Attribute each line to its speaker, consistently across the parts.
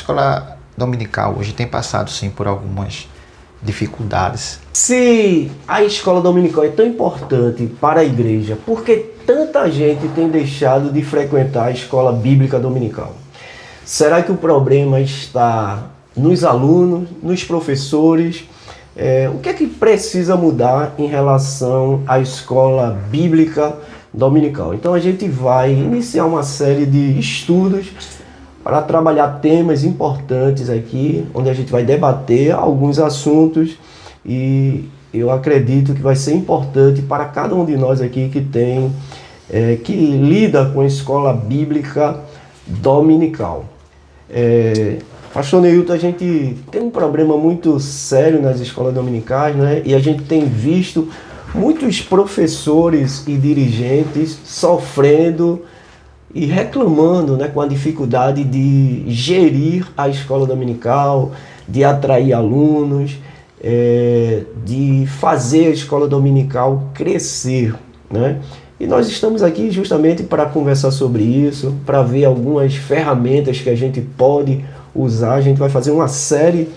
Speaker 1: escola dominical hoje tem passado, sim, por algumas dificuldades.
Speaker 2: Se a escola dominical é tão importante para a igreja, por que tanta gente tem deixado de frequentar a escola bíblica dominical? Será que o problema está nos alunos, nos professores? O que é que precisa mudar em relação à escola bíblica dominical? Então a gente vai iniciar uma série de estudos para trabalhar temas importantes aqui, onde a gente vai debater alguns assuntos e eu acredito que vai ser importante para cada um de nós aqui que tem, que lida com a escola bíblica dominical. Pastor Neilton, a gente tem um problema muito sério nas escolas dominicais, né? E a gente tem visto muitos professores e dirigentes sofrendo e reclamando, né, com a dificuldade de gerir a escola dominical, de atrair alunos, de fazer a escola dominical crescer, né? E nós estamos aqui justamente para conversar sobre isso, para ver algumas ferramentas que a gente pode usar. A gente vai fazer uma série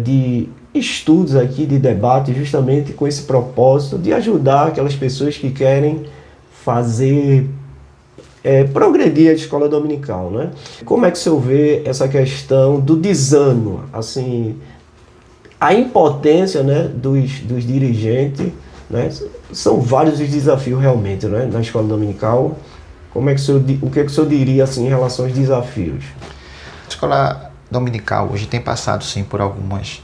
Speaker 2: de estudos aqui, de debate, justamente com esse propósito de ajudar aquelas pessoas que querem fazer progredir a escola dominical, né? Como é que o senhor vê essa questão do desânimo, assim, a impotência, né, dos dirigentes, né? São vários os desafios realmente, né, na escola dominical. O que é que o senhor diria assim, em relação aos desafios?
Speaker 1: A escola dominical hoje tem passado, sim, por algumas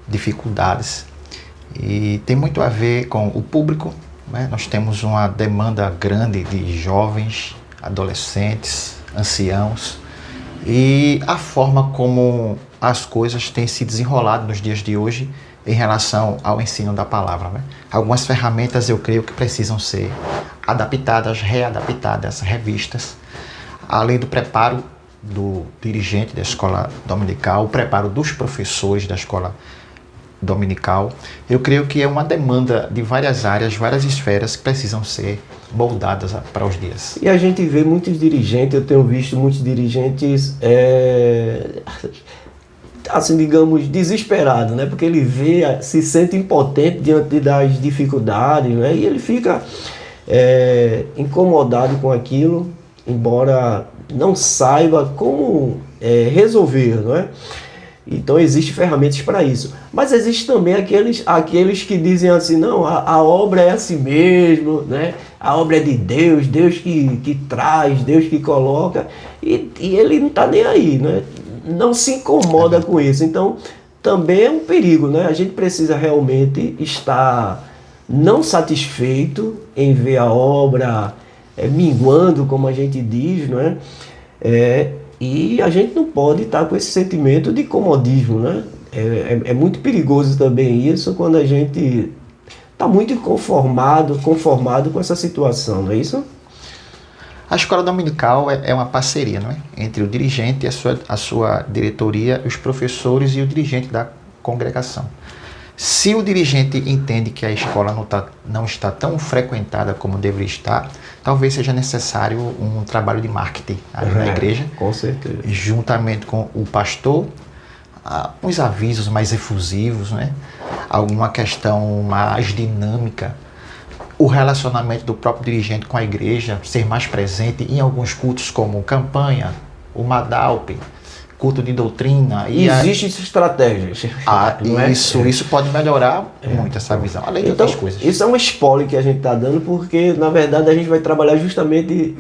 Speaker 1: dificuldades e tem muito a ver com o público, né? Nós temos uma demanda grande de jovens, adolescentes, anciãos e a forma como as coisas têm se desenrolado nos dias de hoje em relação ao ensino da palavra, né? Algumas ferramentas eu creio que precisam ser adaptadas, readaptadas, revistas, além do preparo do dirigente da escola dominical, o preparo dos professores da escola dominical. Eu creio que é uma demanda de várias áreas, várias esferas que precisam ser moldadas para os dias.
Speaker 2: E a gente vê muitos dirigentes, eu tenho visto muitos dirigentes, assim, digamos, desesperados, né? Porque ele se sente impotente diante das dificuldades, né? E ele fica incomodado com aquilo, embora não saiba como resolver, não é? Então existem ferramentas para isso. Mas existe também aqueles que dizem assim, não, a obra é assim mesmo, né? A obra é de Deus, Deus que traz, Deus que coloca, e ele não está nem aí, né? Não se incomoda com isso. Então também é um perigo, né? A gente precisa realmente estar não satisfeito em ver a obra minguando, como a gente diz, não é? E a gente não pode estar com esse sentimento de comodismo, né? É muito perigoso também isso quando a gente está muito conformado com essa situação, não é isso?
Speaker 1: A escola dominical é uma parceria, não é? Entre o dirigente e a sua diretoria, os professores e o dirigente da congregação. Se o dirigente entende que a escola não está tão frequentada como deveria estar, talvez seja necessário um trabalho de marketing ali na igreja.
Speaker 2: Com certeza.
Speaker 1: Juntamente com o pastor, uns avisos mais efusivos, né? Alguma questão mais dinâmica. O relacionamento do próprio dirigente com a igreja, ser mais presente em alguns cultos como campanha, o Madalp, culto de doutrina.
Speaker 2: Existem estratégias.
Speaker 1: Isso pode melhorar muito essa visão, além de outras coisas.
Speaker 2: Isso é uma spoiler que a gente está dando, porque na verdade a gente vai trabalhar justamente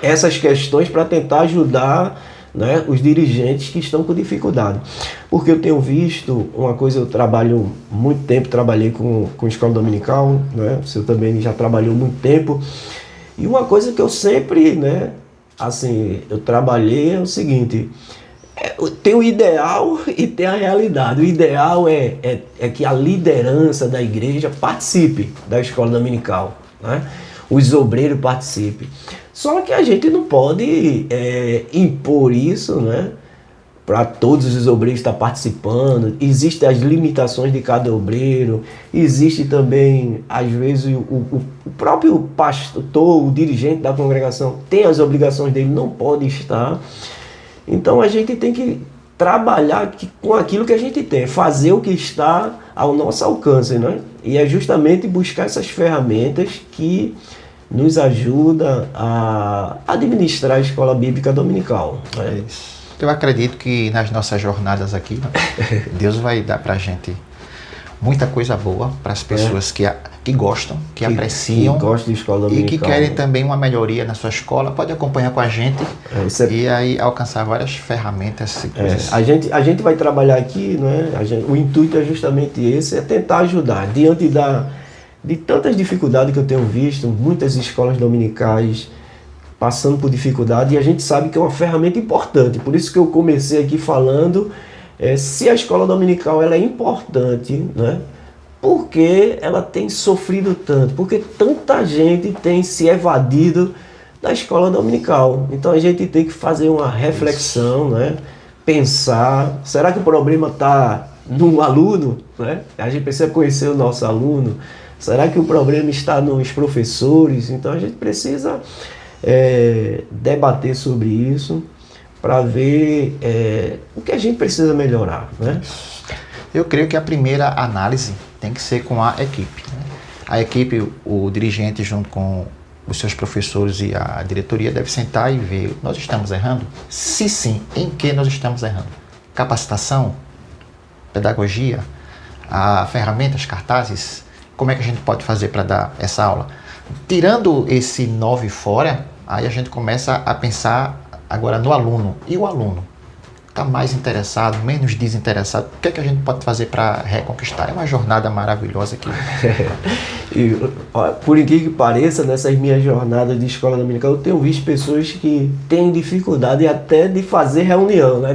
Speaker 2: essas questões para tentar ajudar, né, os dirigentes que estão com dificuldade. Porque eu tenho visto uma coisa, eu trabalho muito tempo, trabalhei com escola dominical, né? Você também já trabalhou muito tempo. E uma coisa que eu sempre, né, assim, eu trabalhei é o seguinte: tem o ideal e tem a realidade. O ideal é que a liderança da igreja participe da escola dominical, né? Os obreiros participem. Só que a gente não pode impor isso, né, para todos os obreiros estar participando. Existem as limitações de cada obreiro. Existe também, às vezes, o próprio pastor, o dirigente da congregação, tem as obrigações dele, não pode estar. Então a gente tem que trabalhar com aquilo que a gente tem, fazer o que está ao nosso alcance, né? E é justamente buscar essas ferramentas que nos ajudam a administrar a escola bíblica dominical. Né?
Speaker 1: Eu acredito que nas nossas jornadas aqui, né, Deus vai dar para a gente muita coisa boa para as pessoas que gostam, que apreciam,
Speaker 2: que gostam de escola dominical,
Speaker 1: e que querem também uma melhoria na sua escola. Pode acompanhar com a gente e aí alcançar várias ferramentas e coisas.
Speaker 2: A gente vai trabalhar aqui, né? O intuito é justamente esse, é tentar ajudar. Diante de tantas dificuldades que eu tenho visto, muitas escolas dominicais passando por dificuldade, e a gente sabe que é uma ferramenta importante. Por isso que eu comecei aqui falando, se a escola dominical ela é importante, né? Porque ela tem sofrido tanto, porque tanta gente tem se evadido da escola dominical. Então a gente tem que fazer uma reflexão, né? Pensar, será que o problema está no aluno? Né? A gente precisa conhecer o nosso aluno. Será que o problema está nos professores? Então a gente precisa debater sobre isso para ver o que a gente precisa melhorar, né?
Speaker 1: Eu creio que a primeira análise tem que ser com a equipe. Né? A equipe, o dirigente junto com os seus professores e a diretoria deve sentar e ver, nós estamos errando? Se sim, em que nós estamos errando? Capacitação? Pedagogia? Ferramentas, cartazes? Como é que a gente pode fazer para dar essa aula? Tirando esse 9 fora, aí a gente começa a pensar agora no aluno. E o aluno? Está mais interessado, menos desinteressado? O que é que a gente pode fazer para reconquistar? É uma jornada maravilhosa aqui.
Speaker 2: E, por incrível que pareça, nessas minhas jornadas de escola dominical, eu tenho visto pessoas que têm dificuldade até de fazer reunião, né?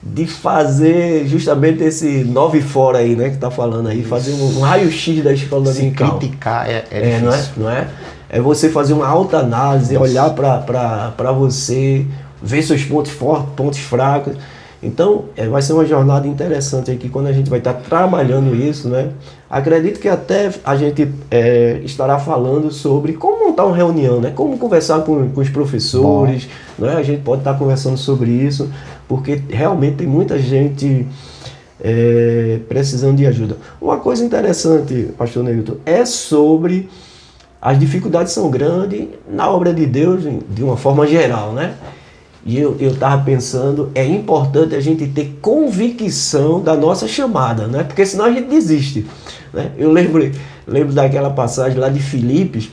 Speaker 2: De fazer justamente esse 9 fora aí, né? Que está falando aí, fazer um raio-x da escola dominical.
Speaker 1: Criticar é difícil.
Speaker 2: Não é? É você fazer uma alta análise, olhar para você, ver seus pontos fortes, pontos fracos. Então, vai ser uma jornada interessante aqui quando a gente vai estar trabalhando isso, né? Acredito que até a gente estará falando sobre como montar uma reunião, né? Como conversar com os professores, né? A gente pode estar conversando sobre isso, porque realmente tem muita gente precisando de ajuda. Uma coisa interessante, pastor Neilton, é sobre as dificuldades são grandes na obra de Deus de uma forma geral, né? E eu estava pensando, é importante a gente ter convicção da nossa chamada, né? Porque senão a gente desiste, né? Eu lembro daquela passagem lá de Filipos,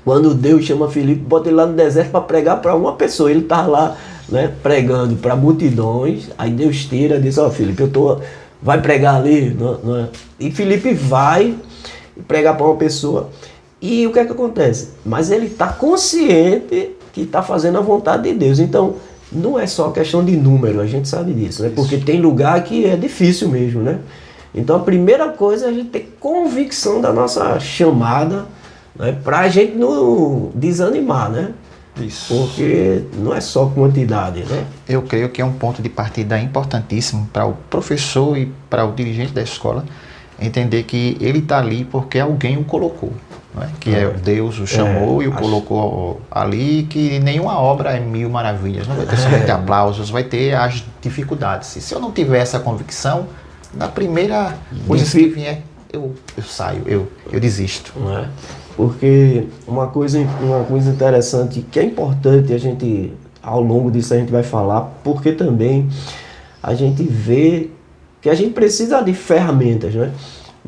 Speaker 2: quando Deus chama Filipe, bota ele lá no deserto para pregar para uma pessoa. Ele estava lá, né, pregando para multidões, aí Deus tira e diz, Filipe, vai pregar ali. E Filipe vai pregar para uma pessoa. E o que é que acontece? Mas ele está consciente que está fazendo a vontade de Deus. Então, não é só questão de número, a gente sabe disso, né? Porque tem lugar que é difícil mesmo, né? Então, a primeira coisa é a gente ter convicção da nossa chamada, né? Para a gente não desanimar, né?
Speaker 1: Isso.
Speaker 2: Porque não é só quantidade, né?
Speaker 1: Eu creio que é um ponto de partida importantíssimo para o professor e para o dirigente da escola entender que ele está ali porque alguém o colocou. Que Deus o chamou e o colocou ali, que nenhuma obra é mil maravilhas, não vai ter somente aplausos, vai ter as dificuldades. E se eu não tiver essa convicção, na primeira coisa que vier, eu saio, eu desisto.
Speaker 2: Não é? Porque uma coisa interessante, que é importante a gente, ao longo disso a gente vai falar, porque também a gente vê que a gente precisa de ferramentas, né?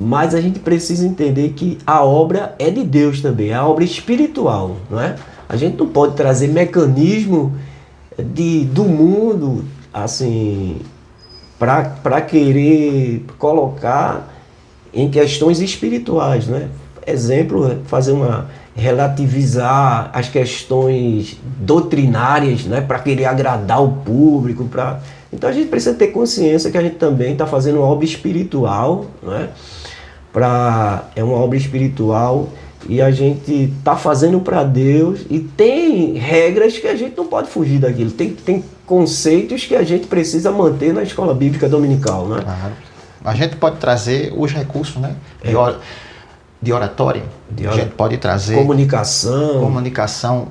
Speaker 2: Mas a gente precisa entender que a obra é de Deus também, é a obra espiritual, não é? A gente não pode trazer mecanismo do mundo, assim, para querer colocar em questões espirituais, né? Exemplo, relativizar as questões doutrinárias, né? Para querer agradar o público, Então a gente precisa ter consciência que a gente também está fazendo uma obra espiritual, né? É uma obra espiritual e a gente está fazendo para Deus e tem regras que a gente não pode fugir daquilo. Tem conceitos que a gente precisa manter na escola bíblica dominical, né?
Speaker 1: Claro. A gente pode trazer os recursos, né? De oratória. A gente pode trazer
Speaker 2: comunicação.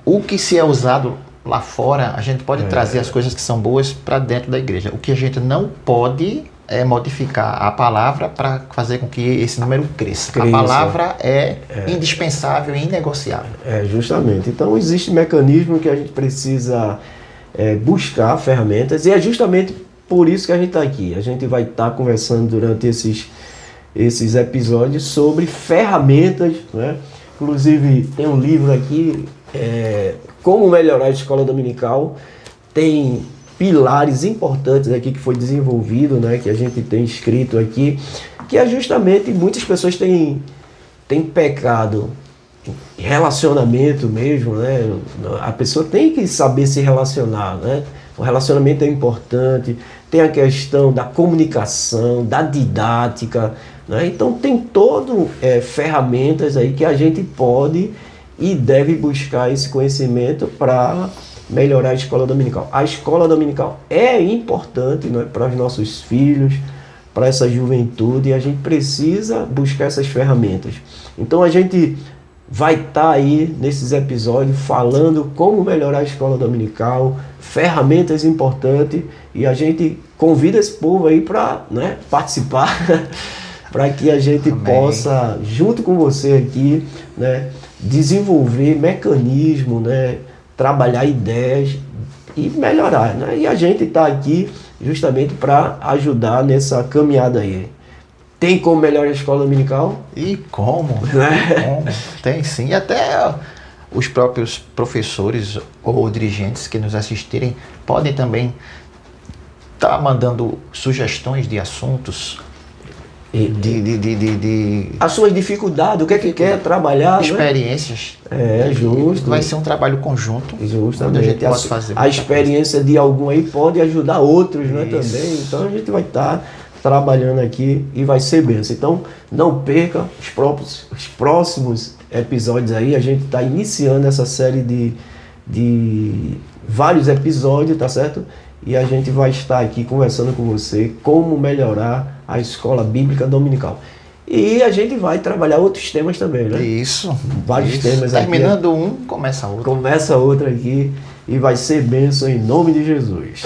Speaker 1: O que se é usado lá fora, a gente pode trazer as coisas que são boas para dentro da igreja. O que a gente não pode é modificar a palavra para fazer com que esse número cresça. A palavra é indispensável e inegociável.
Speaker 2: Justamente. Então, existe mecanismo que a gente precisa buscar ferramentas, e é justamente por isso que a gente está aqui. A gente vai estar conversando durante esses episódios sobre ferramentas, né? Inclusive, tem um livro aqui, Como Melhorar a Escola Dominical. Tem pilares importantes aqui que foi desenvolvido, né? Que a gente tem escrito aqui, que é justamente, muitas pessoas têm pecado em relacionamento mesmo, né? A pessoa tem que saber se relacionar, né? O relacionamento é importante, tem a questão da comunicação, da didática, né? Então tem todo ferramentas aí que a gente pode e deve buscar esse conhecimento para melhorar a escola dominical. A escola dominical é importante, né, para os nossos filhos, para essa juventude, e a gente precisa buscar essas ferramentas. Então a gente vai estar aí nesses episódios falando como melhorar a escola dominical, ferramentas importantes, e a gente convida esse povo aí para, né, participar, para que a gente possa, junto com você aqui, né, desenvolver mecanismo, né, trabalhar ideias e melhorar, né? E a gente está aqui justamente para ajudar nessa caminhada aí. Tem como melhorar a escola dominical?
Speaker 1: E como? Como? Tem sim. E até os próprios professores ou dirigentes que nos assistirem podem também estar mandando sugestões de assuntos,
Speaker 2: as suas dificuldades, o que é que quer trabalhar,
Speaker 1: experiências.
Speaker 2: Né? Justo.
Speaker 1: Vai ser um trabalho conjunto.
Speaker 2: Justamente.
Speaker 1: A gente pode fazer
Speaker 2: a experiência
Speaker 1: coisa.
Speaker 2: De algum aí pode ajudar outros, né, também. Então a gente vai estar trabalhando aqui e vai ser bênção. Então não perca os próximos episódios aí. A gente está iniciando essa série de vários episódios, tá certo? E a gente vai estar aqui conversando com você como melhorar a escola bíblica dominical. E a gente vai trabalhar outros temas também, né?
Speaker 1: Isso.
Speaker 2: Vários temas aqui.
Speaker 1: Terminando um, começa outro.
Speaker 2: Começa outro aqui e vai ser bênção em nome de Jesus.